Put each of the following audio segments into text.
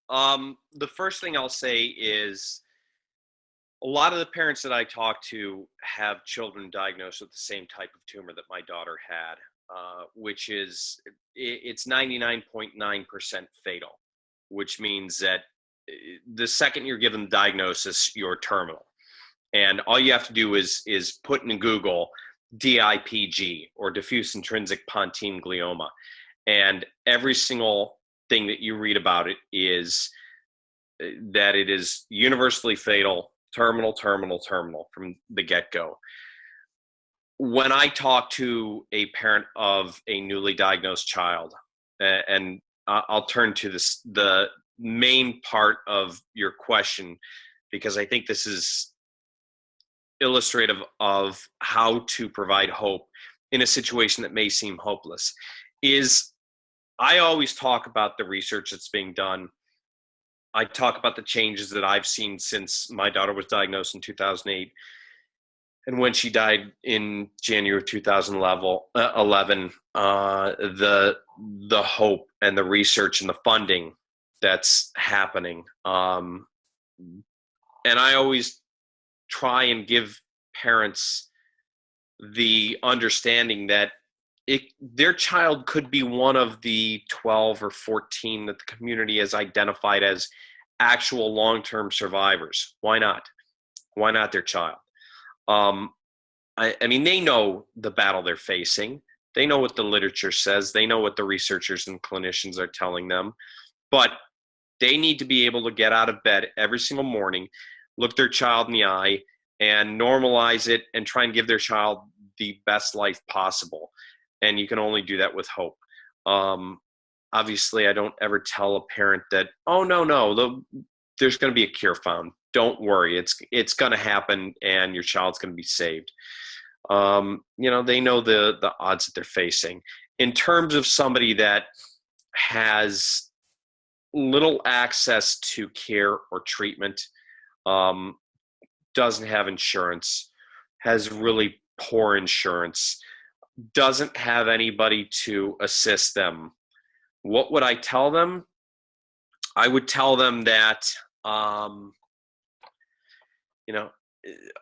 The first thing I'll say is a lot of the parents that I talk to have children diagnosed with the same type of tumor that my daughter had, which is it's 99.9% fatal, which means that the second you're given the diagnosis, you're terminal. And all you have to do is put in Google DIPG or diffuse intrinsic pontine glioma, and every single thing that you read about it is that it is universally fatal, terminal, terminal, terminal from the get-go. When I talk to a parent of a newly diagnosed child, and I'll turn to the main part of your question, because I think this is illustrative of how to provide hope in a situation that may seem hopeless, is I always talk about the research that's being done. I talk about the changes that I've seen since my daughter was diagnosed in 2008 and when she died in January of 2011, the hope and the research and the funding that's happening. And I always try and give parents the understanding that their child could be one of the 12 or 14 that the community has identified as actual long-term survivors. Why not? Why not their child? I mean, they know the battle they're facing. They know what the literature says. They know what the researchers and clinicians are telling them. But they need to be able to get out of bed every single morning, look their child in the eye, and normalize it and try and give their child the best life possible. And you can only do that with hope. Obviously, I don't ever tell a parent that, oh, no, there's going to be a cure found. Don't worry, it's going to happen, and your child's going to be saved. They know the odds that they're facing. In terms of somebody that has little access to care or treatment, doesn't have insurance, has really poor insurance, doesn't have anybody to assist them, what would I tell them? I would tell them that,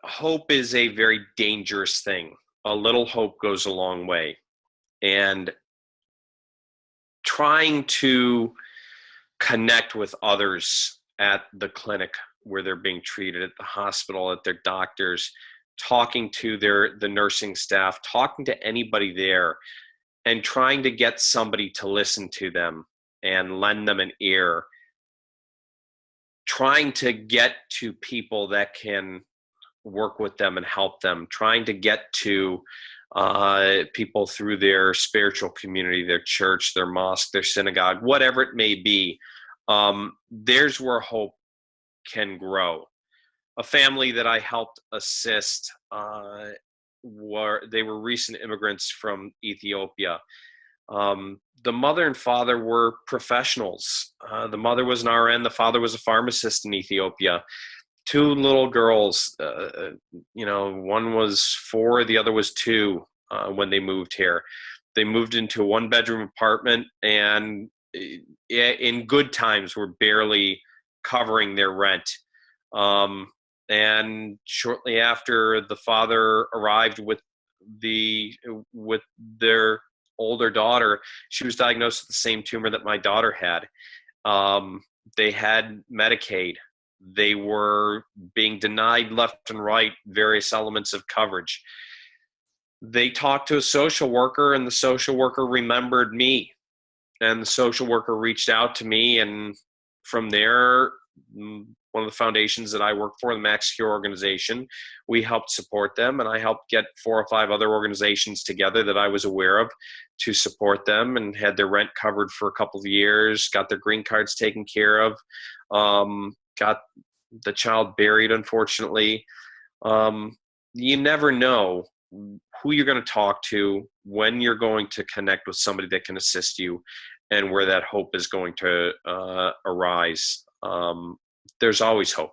hope is a very dangerous thing. A little hope goes a long way. And trying to connect with others at the clinic where they're being treated, at the hospital, at their doctors, talking to the nursing staff, talking to anybody there, and trying to get somebody to listen to them and lend them an ear, trying to get to people that can work with them and help them, trying to get to people through their spiritual community, their church, their mosque, their synagogue, whatever it may be. There's where hope can grow. A family that I helped assist, they were recent immigrants from Ethiopia. The mother and father were professionals. The mother was an RN, the father was a pharmacist in Ethiopia. Two little girls, one was 4, the other was 2 when they moved here. They moved into a 1-bedroom apartment, and in good times were barely covering their rent. And shortly after, the father arrived with their older daughter. She was diagnosed with the same tumor that my daughter had. They had Medicaid. They were being denied left and right various elements of coverage. They talked to a social worker, and the social worker remembered me. And the social worker reached out to me, and from there, one of the foundations that I work for, the Max Cure organization, we helped support them, and I helped get 4 or 5 other organizations together that I was aware of to support them, and had their rent covered for a couple of years, got their green cards taken care of, got the child buried, unfortunately. You never know who you're going to talk to, when you're going to connect with somebody that can assist you, and where that hope is going to arise. There's always hope.